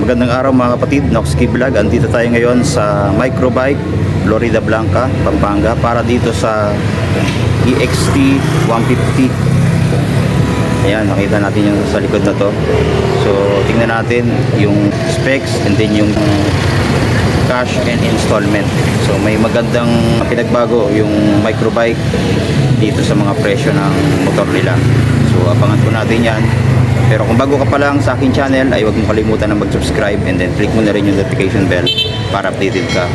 Magandang araw mga kapatid, Noxky Vlog. Andito tayo ngayon sa Microbike, Florida Blanca, Pampanga, para dito sa EXT 150. Ayan, nakita natin yung sa likod na to. So tingnan natin yung specs and then yung cash and installment. So may magandang pinagbago yung Microbike dito sa mga presyo ng motor nila. So abangan po natin yan. Pero kung bago ka pa lang sa aking channel, ay huwag mong kalimutan na mag-subscribe and then click mo na rin yung notification bell para updated ka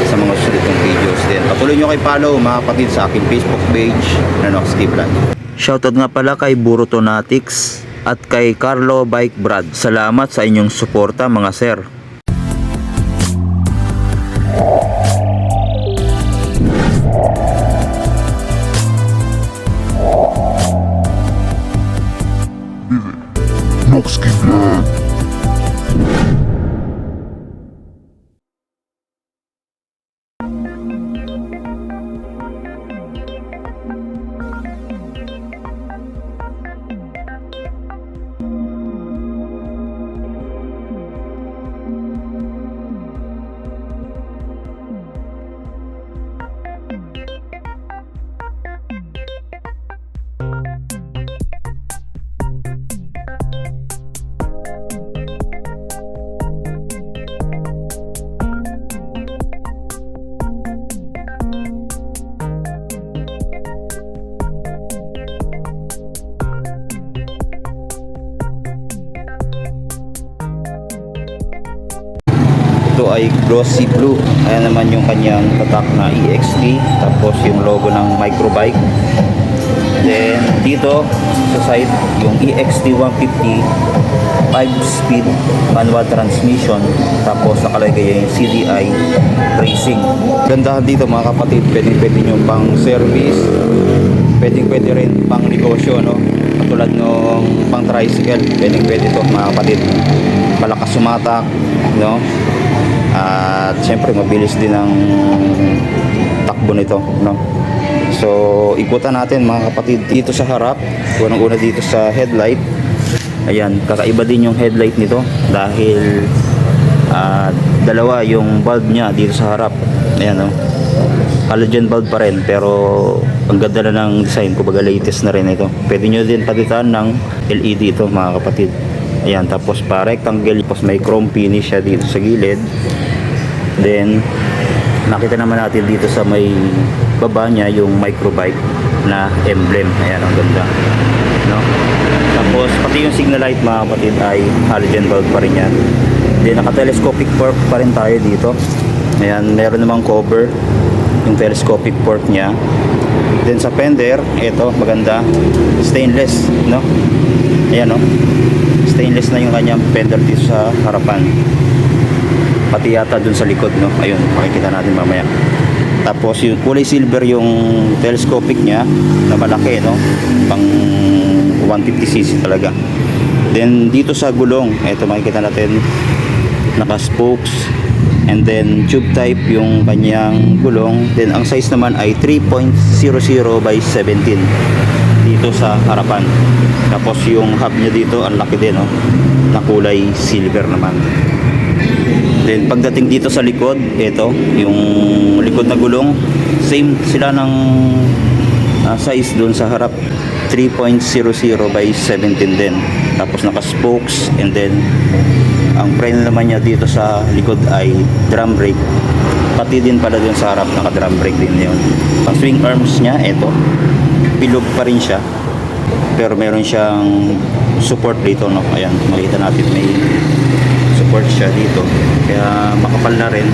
sa mga susunod kong videos. Then patuloy nyo kay follow mga kapatid sa aking Facebook page na Noxky Vlog. Shoutout nga pala kay Burotonatics at kay Carlo Bike Brad. Salamat sa inyong suporta mga sir. Noxky Vlog. Ito ay glossy blue. Ayan naman yung kanyang tatak na EXT, tapos yung logo ng Microbike. Then dito sa side yung EXT 150 5-speed manual transmission, tapos nakalagay yung CDI racing. Gandahan dito mga kapatid, pwede nyo pang service, pwede rin pang negosyo, no? Katulad nung pang tricycle, pwede to mga kapatid. Malakas sumatak, no? At syempre mabilis din ang takbo nito, no? So ikutan natin mga kapatid dito sa harap. Unang-una dito sa headlight. Ayan, kakaiba din yung headlight nito dahil dalawa yung bulb niya dito sa harap. Ayan, no? Halogen bulb pa rin, pero ang ganda na ng design, kumbaga latest na rin ito. Pwede nyo din palitan ng LED ito mga kapatid. Ayan, tapos pa rectangle, tapos may chrome finish siya dito sa gilid. Then nakita naman natin dito sa may baba niya yung Microbike na emblem. Ayan, ang ganda, no? Tapos pati yung signal light mga kapatid ay halogen bulb pa rin yan. Then naka-telescopic fork pa rin tayo dito. Ayan, meron namang cover yung telescopic fork niya. Then sa fender, ito maganda, stainless, no? Ayan, no? Stainless na yung kanyang fender dito sa harapan, pati yata dun sa likod, no? Ayun, makikita natin mamaya. Tapos yung kulay silver yung telescopic nya na malaki, no? Pang 150cc talaga. Then dito sa gulong, ito makikita natin naka spokes, and then tube type yung kanyang gulong. Then ang size naman ay 3.00 by 17 dito sa harapan. Tapos yung hub nya dito ang laki din, no? Na kulay silver naman. Then pagdating dito sa likod, ito yung likod na gulong, same sila ng size doon sa harap, 3.00 by 17 din. Tapos naka spokes, and then ang frame naman niya dito sa likod ay drum brake. Pati din pala doon sa harap, naka drum brake din yun. Ang swing arms niya, ito bilog pa rin siya, pero meron siyang support dito, no? Ayan, makita natin may support siya dito, kaya makapal na rin.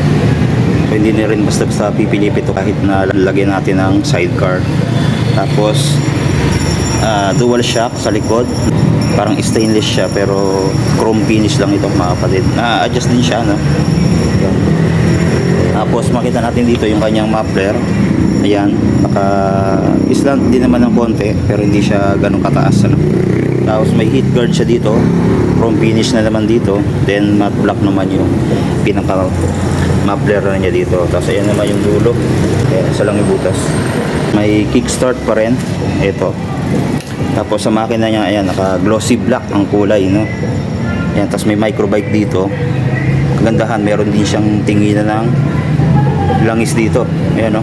So hindi na rin basta pipilip ito kahit na lalagyan natin ng sidecar. Tapos dual shock sa likod, parang stainless siya pero chrome finish lang ito mga kapatid. Na-adjust din siya, no? Tapos makita natin dito yung kanyang muffler. Ayan, naka-slant din naman ng konti, pero hindi siya ganun kataas, ano? Tapos may heat guard siya dito, chrome finish na naman dito. Then matte black naman yung pinaka muffler na niya dito. Tapos ayan naman yung dulo, ayan, isa lang yung butas. May kickstart pa rin ito. Tapos sa makina niya, ayan, naka glossy black ang kulay, no? Yan, tapos may microbike dito. Kagandahan, meron din siyang tinginan ng langis dito. Ayan, no?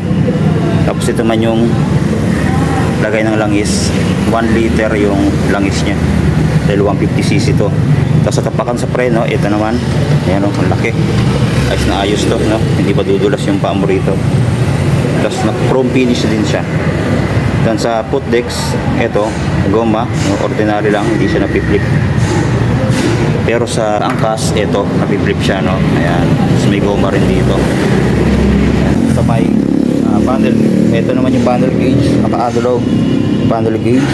Tapos ito man yung lagay ng langis. 1 liter yung langis niya. Dahil 150cc to. Tapos sa tapakan sa preno, ito naman. Ayan, no? Ang laki. Ayos na ayos to, no? Hindi pa dudulas yung paa mo rito. Tapos chrome finish din siya. Dan sa footdex, ito, goma, ordinary lang, hindi siya napiflip. Pero sa angkas, ito, napiflip siya, no? Ayan, tapos may goma rin dito. Ayan, sa may panel, ito naman yung panel gauge, naka-analog panel gauge.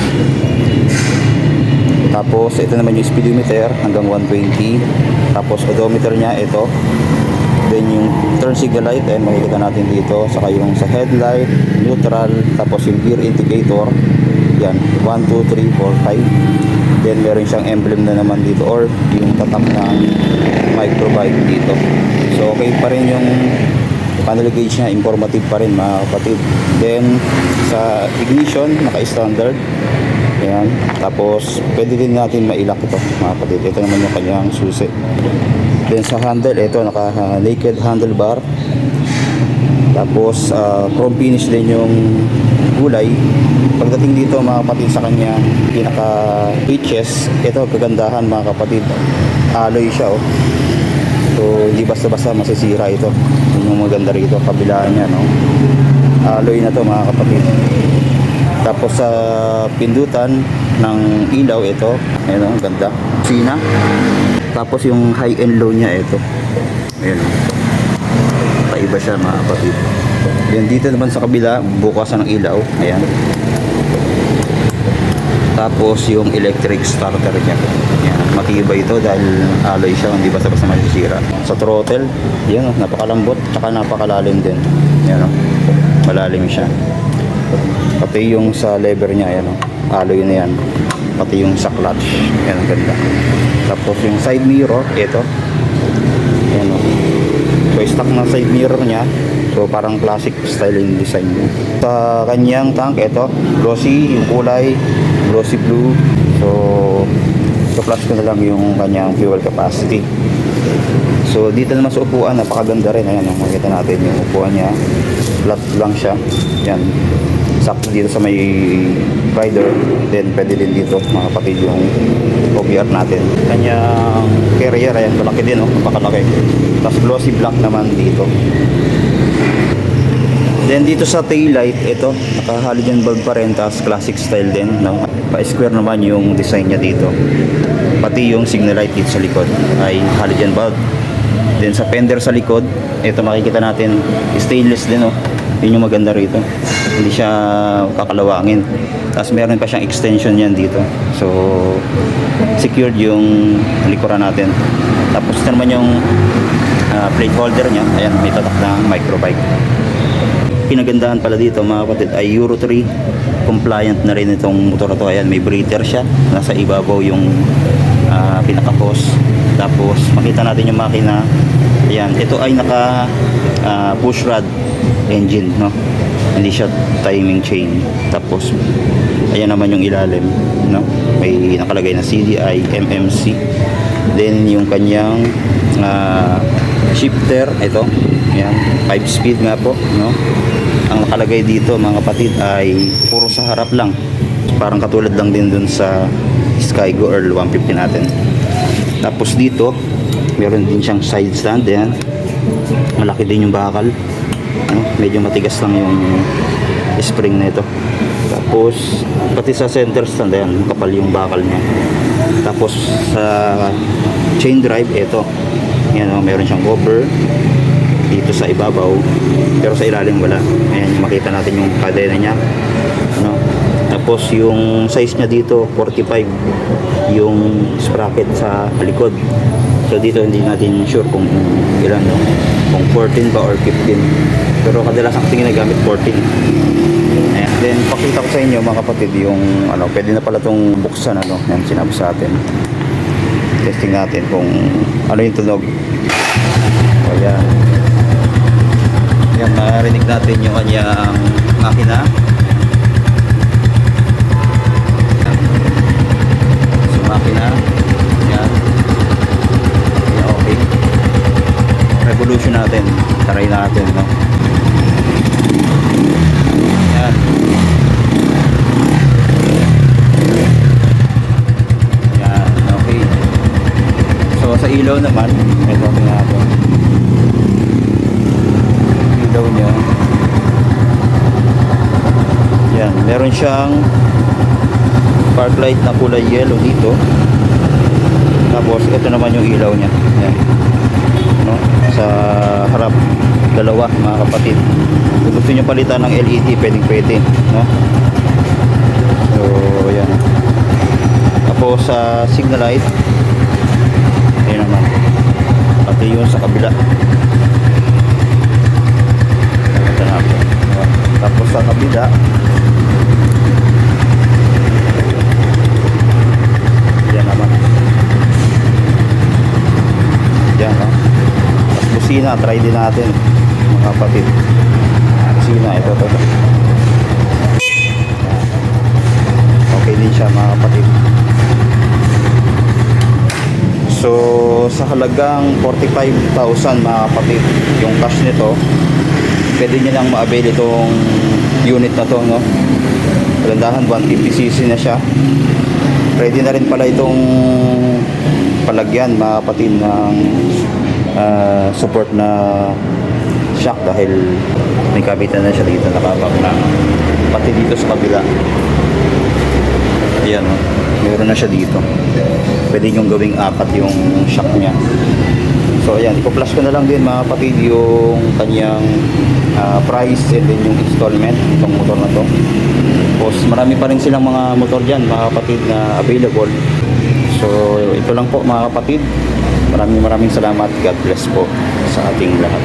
Tapos, ito naman yung speedometer, hanggang 120. Tapos, odometer niya, ito. Then yung turn signal light, makikita natin dito. Saka yung sa headlight, neutral, tapos yung gear indicator. Yan, 1, 2, 3, 4, 5. Then meron siyang emblem na naman dito or yung tatak ng microbike dito. So okay pa rin yung panel gauge niya, informative pa rin mga kapatid. Then sa ignition, naka-standard. Ayan. Tapos pwede din natin mailak ito mga kapatid. Ito naman yung kanyang susi. Then sa handle, ito naka naked handlebar. Tapos chrome finish din yung kulay. Pagdating dito mga kapatid sa kanya pinaka pitches, ito kagandahan mga kapatid. Alloy siya, oh. So hindi basta-basta masisira ito. Yun yung maganda rito, kabilaan niya, no. Alloy na to mga kapatid. Tapos sa pindutan ng ilaw, ito, ayun, ang ganda. Sina. Tapos yung high and low niya, ito. Ayan. Paiba siya mga kapatid. Yan dito naman sa kabila, bukasan ng ilaw. Ayan. Tapos yung electric starter niya. Ayan. Matibay ito dahil alloy siya, hindi basta-basta masisira. Sa throttle, yan, napakalambot, tsaka napakalalim din. Ayan, malalim siya. Pati yung sa lever niya, ayan, alloy na yan. Pati yung sa clutch, ayan, ang ganda. Tapos yung side mirror, ito. Ayan, o. So stock na side mirror niya. So parang classic style yung design niya. Sa kanyang tank, ito, glossy yung kulay, glossy blue. So flash ko na lang yung kanyang fuel capacity. So dito naman sa upuan, napakaganda rin. Ayan, makikita natin yung upuan niya. Flat lang siya. Ayan. Sakto dito sa may rider. Then pwede din dito mga kapatid yung OBR natin. Kanyang carrier, ayan, malaki din, oh, napakalaki. Tapos glossy black naman dito. Then dito sa tail light, ito, naka halogen bulb pa rin, tapos classic style din, no? Pa-square naman yung design niya dito. Pati yung signal light dito sa likod ay halogen bulb. Then sa fender sa likod, ito makikita natin stainless din, oh. Yun yung maganda rito, hindi siya kakalawangin. Tapos meron pa siyang extension yan dito, so secured yung likuran natin. Tapos ito naman yung plate holder nya. Ayan, may tatak ng microbike. Pinagandahan pala dito mga kapatid ay Euro 3 compliant na rin itong motor na to. Ayan, may breather siya, nasa ibabaw yung pinaka-hose. Tapos makita natin yung makina. Ayan, ito ay naka push rod engine, no? Hindi siya timing chain. Tapos ayan naman yung ilalim, no? May nakalagay na CDI, MMC. Then yung kanyang shifter, ito. Ayan, 5 speed nga po, no? Ang nakalagay dito mga kapatid ay puro sa harap lang. Parang katulad lang din dun sa Skygo Earl 150 natin. Tapos dito meron din siyang side stand. Ayan, malaki din yung bakal, ano, medyo matigas lang yung spring na ito. Tapos pati sa center stand, ayan, kapal yung bakal niya. Tapos sa chain drive, ito, ayan, meron siyang cover dito sa ibabaw, pero sa ilalim wala. Ayan, makita natin yung kadena niya, ano. Tapos yung size niya dito 45 yung sprocket sa likod. So dito hindi natin sure kung ilan, no? Kung 14 ba or 15. Pero kadalasan kasi ginagamit 14. Ayan. Then pakita ko sa inyo mga kapatid yung ano, pwede na pala tong buksan, ano. Yan sinabi sa atin. Testing natin kung ano yung tunog. So yan. Yan, marinig natin yung kanyang makina. So makina. Yan. natin. Try natin, no? Yan. Yan, okay. So, sa ilaw naman, ito natin. Ilaw niya. Yan, meron siyang park light na kulay yellow dito. Tapos ito naman yung ilaw niya. Yan. No? Sa harap, dalawa mga kapatid. Kung gusto nyo palitan ng LED, pwede, no? So, yan. Tapos sa signal light, ayun naman. Pati yun sa kabila. Ito natin. Tapos sa kabila, yan naman. Yan, no? Tapos busina, try din natin mga kapatid. Busina, ito. Okay din siya mga kapatid. So sa halagang 45,000 mga kapatid, yung cash nito, pwede nyo lang ma-avail itong unit na to, no? Kagandahan, 150cc na siya. Ready na rin pala itong palagyan mga kapatid ng support na shock dahil may kabitan na siya dito, nakabak na pati dito sa kabila. Ayan, no? Meron na siya dito. Pwede nyong gawing apat yung shock niya. So ayan, ipo-flash ko na lang din mga kapatid yung kanyang price and then yung installment itong motor na to. Tapos marami pa rin silang mga motor dyan mga kapatid na available. So ito lang po mga kapatid. Maraming salamat. God bless po sa ating lahat.